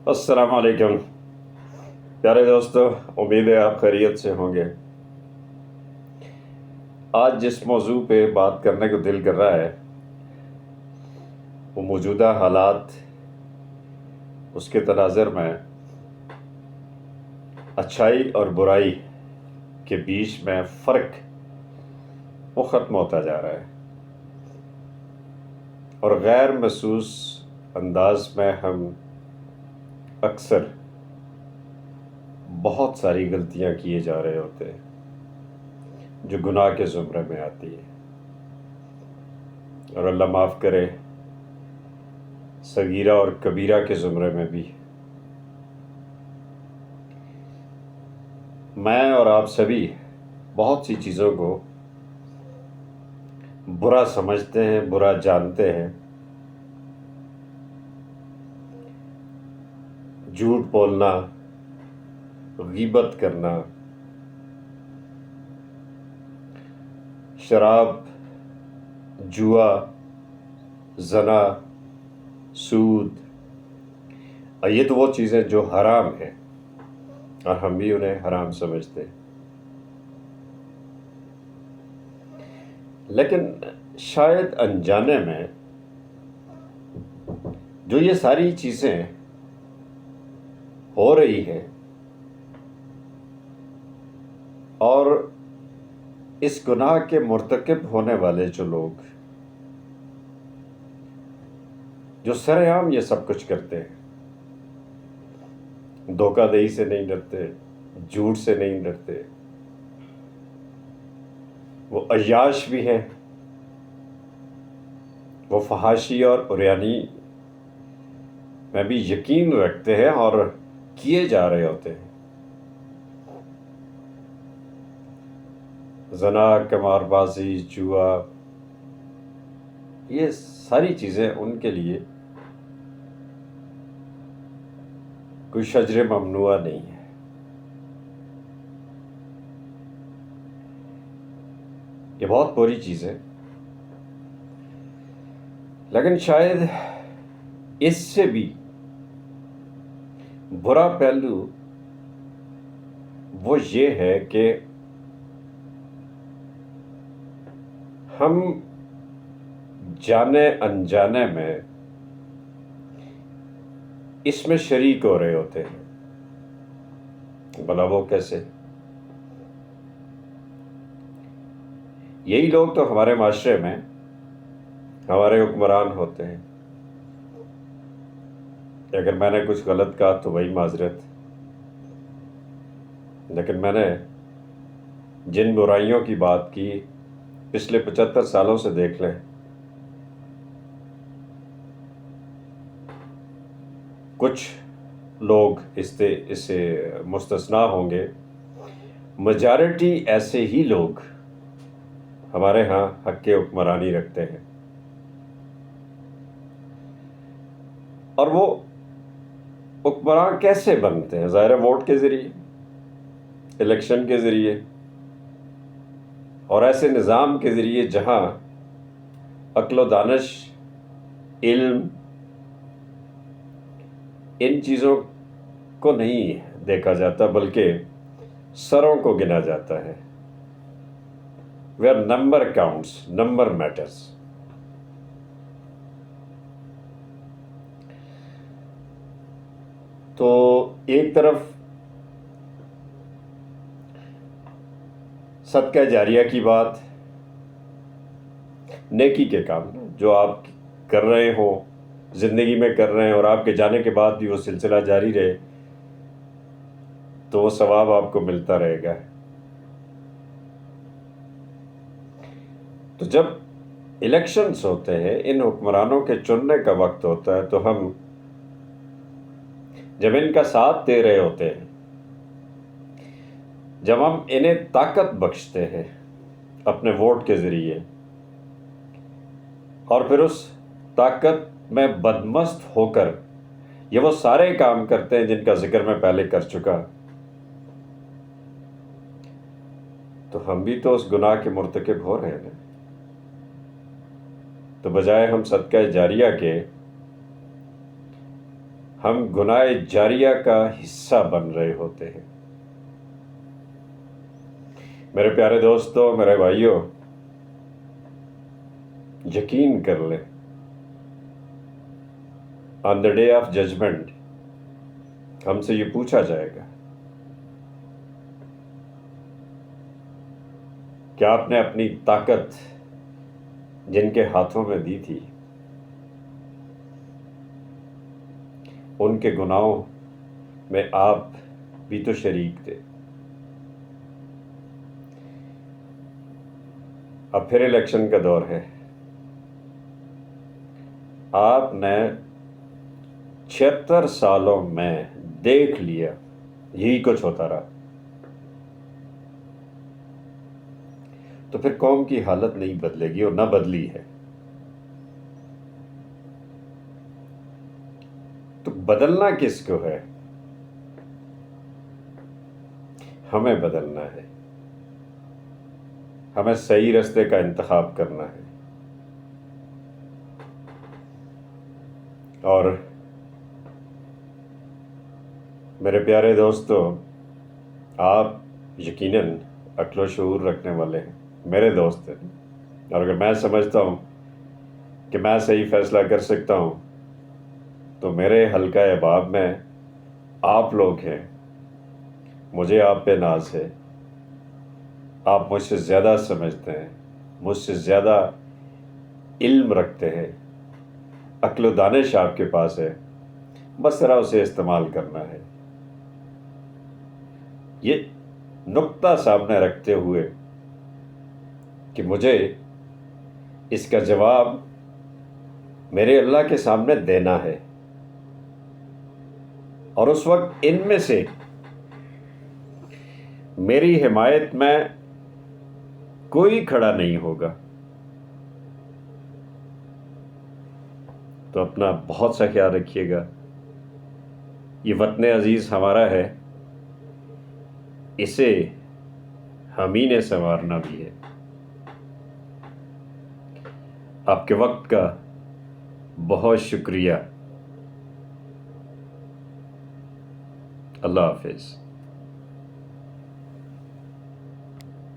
السلام علیکم پیارے دوستو، امید ہے آپ خیریت سے ہوں گے۔ آج جس موضوع پہ بات کرنے کو دل کر رہا ہے وہ موجودہ حالات، اس کے تناظر میں اچھائی اور برائی کے بیچ میں فرق وہ ختم ہوتا جا رہا ہے، اور غیر محسوس انداز میں ہم اکثر بہت ساری غلطیاں کیے جا رہے ہوتے ہیں جو گناہ کے زمرے میں آتی ہے، اور اللہ معاف کرے صغیرہ اور کبیرہ کے زمرے میں بھی۔ میں اور آپ سبھی بہت سی چیزوں کو برا سمجھتے ہیں، برا جانتے ہیں۔ جھوٹ بولنا، غیبت کرنا، شراب، جوا، زنا، سود، اور یہ تو وہ چیزیں جو حرام ہیں اور ہم بھی انہیں حرام سمجھتے ہیں۔ لیکن شاید انجانے میں جو یہ ساری چیزیں ہو رہی ہیں اور اس گناہ کے مرتکب ہونے والے جو لوگ جو سر عام یہ سب کچھ کرتے ہیں، دھوکہ دہی سے نہیں ڈرتے، جھوٹ سے نہیں ڈرتے، وہ عیاش بھی ہیں، وہ فحاشی اور عریانی میں بھی یقین رکھتے ہیں اور کیے جا رہے ہوتے ہیں۔ زنا، قمار بازی، جوا، یہ ساری چیزیں ان کے لیے کوئی شجر ممنوعہ نہیں ہے۔ یہ بہت بری چیز ہے، لیکن شاید اس سے بھی برا پہلو وہ یہ ہے کہ ہم جانے انجانے میں اس میں شریک ہو رہے ہوتے ہیں۔ بھلا وہ کیسے؟ یہی لوگ تو ہمارے معاشرے میں ہمارے حکمران ہوتے ہیں۔ اگر میں نے کچھ غلط کہا تو وہی معذرت، لیکن میں نے جن برائیوں کی بات کی پچھلے 75 سالوں سے دیکھ لیں، کچھ لوگ اس سے مستثنا ہوں گے، میجارٹی ایسے ہی لوگ ہمارے ہاں حق کے حکمرانی رکھتے ہیں، اور وہ حکمران کیسے بنتے ہیں؟ ظاہر ووٹ کے ذریعے، الیکشن کے ذریعے، اور ایسے نظام کے ذریعے جہاں عقل و دانش، علم، ان چیزوں کو نہیں دیکھا جاتا بلکہ سروں کو گنا جاتا ہے۔ where number counts, number matters۔ تو ایک طرف صدقہ جاریہ کی بات، نیکی کے کام جو آپ کر رہے ہوں، زندگی میں کر رہے ہیں، اور آپ کے جانے کے بعد بھی وہ سلسلہ جاری رہے تو وہ ثواب آپ کو ملتا رہے گا۔ تو جب الیکشنز ہوتے ہیں، ان حکمرانوں کے چننے کا وقت ہوتا ہے، تو ہم جب ان کا ساتھ دے رہے ہوتے ہیں، جب ہم انہیں طاقت بخشتے ہیں اپنے ووٹ کے ذریعے، اور پھر اس طاقت میں بدمست ہو کر یہ وہ سارے کام کرتے ہیں جن کا ذکر میں پہلے کر چکا، تو ہم بھی تو اس گناہ کے مرتکب ہو رہے ہیں۔ تو بجائے ہم صدقہ جاریہ کے ہم گناہ جاریہ کا حصہ بن رہے ہوتے ہیں۔ میرے پیارے دوستوں، میرے بھائیوں، یقین کر لیں، آن دا ڈے آف ججمنٹ ہم سے یہ پوچھا جائے گا کہ آپ نے اپنی طاقت جن کے ہاتھوں میں دی تھی، ان کے گناہوں میں آپ بھی تو شریک تھے۔ اب پھر الیکشن کا دور ہے، آپ نے 76 سالوں میں دیکھ لیا یہی کچھ ہوتا رہا، تو پھر قوم کی حالت نہیں بدلے گی اور نہ بدلی ہے۔ تو بدلنا کس کو ہے؟ ہمیں بدلنا ہے، ہمیں صحیح رستے کا انتخاب کرنا ہے۔ اور میرے پیارے دوستو، آپ یقیناً عقل و شعور رکھنے والے ہیں، میرے دوست ہیں، اور اگر میں سمجھتا ہوں کہ میں صحیح فیصلہ کر سکتا ہوں تو میرے حلقہ احباب میں آپ لوگ ہیں، مجھے آپ پہ ناز ہے، آپ مجھ سے زیادہ سمجھتے ہیں، مجھ سے زیادہ علم رکھتے ہیں، عقل و دانش آپ کے پاس ہے، بس ذرا اسے استعمال کرنا ہے۔ یہ نقطہ سامنے رکھتے ہوئے کہ مجھے اس کا جواب میرے اللہ کے سامنے دینا ہے، اور اس وقت ان میں سے میری حمایت میں کوئی کھڑا نہیں ہوگا، تو اپنا بہت سا خیال رکھیے گا۔ یہ وطن عزیز ہمارا ہے، اسے ہم ہی نے سنوارنا بھی ہے۔ آپ کے وقت کا بہت شکریہ۔ اللہ حافظ۔